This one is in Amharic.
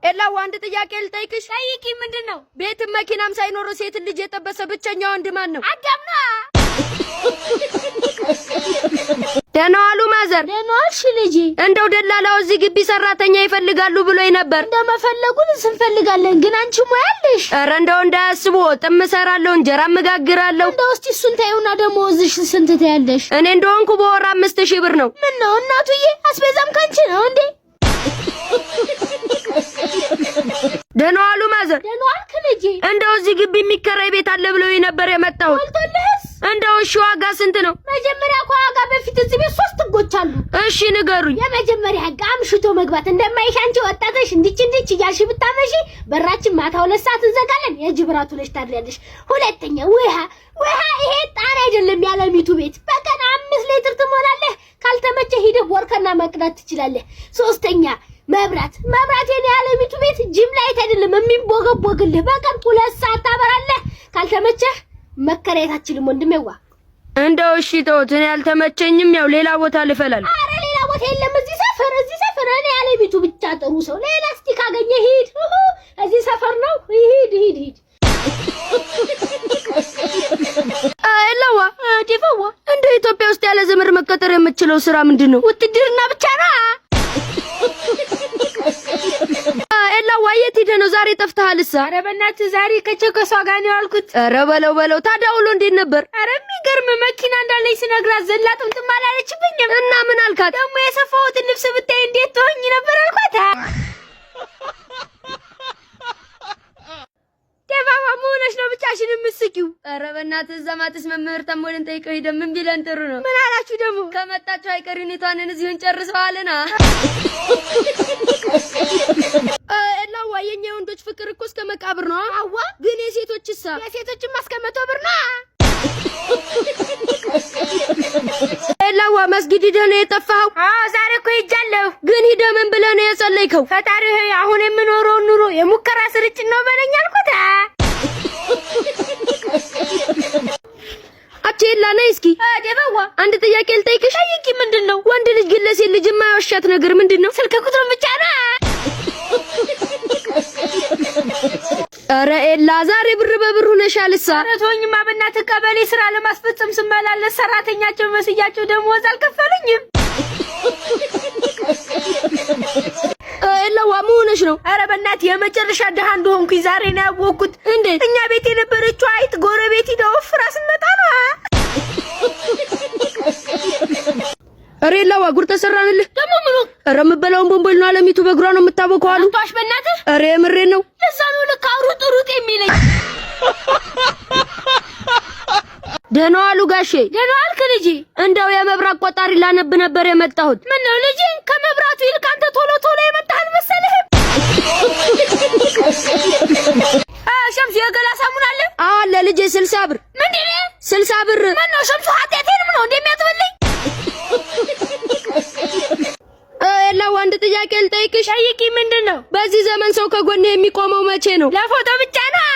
ኤላው አንድ ጥያቄ ልጠይቅሽ። ጠይቂ። ምንድነው? ቤት መኪናም ሳይኖረው ሴት ልጅ የጠበሰ ብቸኛ ወንድ ማን ነው? አዳም ነው። ደህና ዋሉ ማዘር። ደህና ዋልሽ ልጄ። እንደው ደላላው እዚህ ግቢ ሰራተኛ ይፈልጋሉ ብሎኝ ነበር። እንደመፈለጉን እንፈልጋለን፣ ግን አንቺ ሙያለሽ። ኧረ እንደው እንዳያስቡ ጥም እሰራለሁ፣ እንጀራ እመጋግራለሁ። እንደው እስቲ እሱን ታዩና ደሞዝሽ ስንት ታያለሽ? እኔ እንደሆንኩ በወር 5000 ብር ነው። ምን ነው እናቱዬ፣ አስቤዛም ካንቺ ነው እንዴ? ደህና ዋሉ ማዘር። ደህና ዋልክ ልጄ። እንደው እዚህ ግቢ የሚከራይ ቤት አለ ብሎኝ ነበር የመጣሁት። አልተለስ እንደው እሺ ዋጋ ስንት ነው? መጀመሪያ ከዋጋ በፊት እዚህ ቤት 3 ህጎች አሉ። እሺ ንገሩኝ። የመጀመሪያ ህግ አምሽቶ መግባት እንደማይሽ። አንቺ ወጣተሽ እንዲች እያልሽ ብታመሺ በራችን ማታ 2 ሰዓት እንዘጋለን፣ የጅብራቱ ለሽ ታድሪያለሽ። ሁለተኛ ውሃ ይሄ ጣና አይደለም ያለሚቱ ቤት፣ በቀን 5 ሊትር ትሞላለህ። ካልተመቸ ሂደህ ቦርከና መቅዳት ትችላለህ። ሶስተኛ መብራት የኔ ያለሚቱ ቤት ጅም ላይት አይደለም የሚቦገቦግልህ፣ በቀን 2 ሰዓት ታበራለህ። ካልተመቸህ መከራየታችንም ወንድሜዋ። እንደው እሺ ተውት፣ እኔ አልተመቸኝም፣ ያው ሌላ ቦታ ልፈላል። አረ ሌላ ቦታ የለም፣ እዚህ ሰፈር እኔ ያለሚቱ ብቻ ጥሩ ሰው። ሌላ እስቲ ካገኘ ሂድ፣ እዚህ ሰፈር ነው። ሂድ አይላዋ ዲፋዋ። እንደ ኢትዮጵያ ውስጥ ያለ ዘመድ መቀጠር የምትችለው ስራ ምንድነው? ውትድርና ብቻ ነው። ኤላዋ የት ሄደህ ነው ዛሬ ጠፍተሃልሳ? ኧረ በእናትህ ዛሬ ከቸከሷ ጋር ነው ያልኩት። ኧረ በለው ታዲያ ውሎ እንዴት ነበር? ኧረ የሚገርም መኪና እንዳለኝ ስነግራት ዘላ ጥምጥም አላለችብኝም። እና ምን አልካት? ደግሞ የሰፋሁትን ልብስ ብታይ እንዴት ትሆኝ ነበር አልኳት። ደባባ መሆነሽ ነው ብቻሽን የምትስቂው? ኧረ በእናትህ እዛ ማትስ መምህር ተሞልን ጠይቀው ሄደን ምን ቢለን ጥሩ ነው? ምን አላችሁ ደግሞ? ከመጣችሁ አይቀር ሁኔታውን እዚሁ እንጨርሰዋልና። ኤላዋ የኛ ወንዶች ፍቅር እኮ እስከ መቃብር ነው። አዋ ግን የሴቶችሳ? የሴቶችማ እስከ 100 ብር ነው። ኤላዋ መስጊድ ሄደህ ነው የጠፋኸው? አዎ ዛሬ እኮ ሄጃለሁ። ግን ሄደህ ምን ብለህ ነው የጸለይከው? ፈጣሪ ሆይ አሁን የምኖረው ኑሮ የሙከራ ስርጭት ነው በለኝ አልኩት። አቼላ ነይ እስኪ። ደባዋ አንድ ጥያቄ ልጠይቅሽ። ጠይቂ። ምንድነው? ወንድ ልጅ ግን ለሴት ልጅ የማይዋሻት ነገር ምንድነው? ስልክ ቁጥሩን ብቻ ነው። ኧረ ኤላ ዛሬ ብር በብር ሆነሻልሳ። ኧረ ተወኝማ በእናትህ። ቀበሌ ስራ ለማስፈጸም ስመላለስ ሰራተኛቸው መስያቸው ደሞዝ አልከፈሉኝም። ኤላዋ መሆነሽ ነው? ኧረ በእናትህ የመጨረሻ ድሃ እንደሆንኩኝ ዛሬ ነው ያወቅኩት። እንዴት? እኛ ቤት የነበረችው አይጥ ጎረቤት ሂዳ ወፍራ ስትመጣ ነው። ኧረ ኤላዋ ጉር ተሰራንልህ። ደግሞ ምኑ? ኧረ የምበላውን ቦምቦል ነው አለሚቱ በእግሯ ነው የምታቦከው አሉ። አቷሽ በእናትህ። ኧረ የምሬን ነው። ለዛ ነው ልክ ሩጥ የሚለኝ። ደህና ዋሉ ጋሼ። ደህና ዋልክ ልጄ። እንደው የመብራት ቆጣሪ ላነብ ነበር የመጣሁት። ምን ነው ልጄ? ከመብራቱ ይልቅ አንተ ቶሎ የመጣህ አልመሰለህም? ሸምሱ የገላ ሳሙና አለ? አለ ልጄ 60 ብር። ምንድን ነው 60 ብር? ማን ነው ሸምሱ? ኃጢአቴንም ነው እንደሚያጥብልኝ? ኤላዋ አንድ ጥያቄ ልጠይቅሽ። ጠይቂ። ምንድነው? በዚህ ዘመን ሰው ከጎኔ የሚቆመው መቼ ነው? ለፎቶ ብቻ ነው።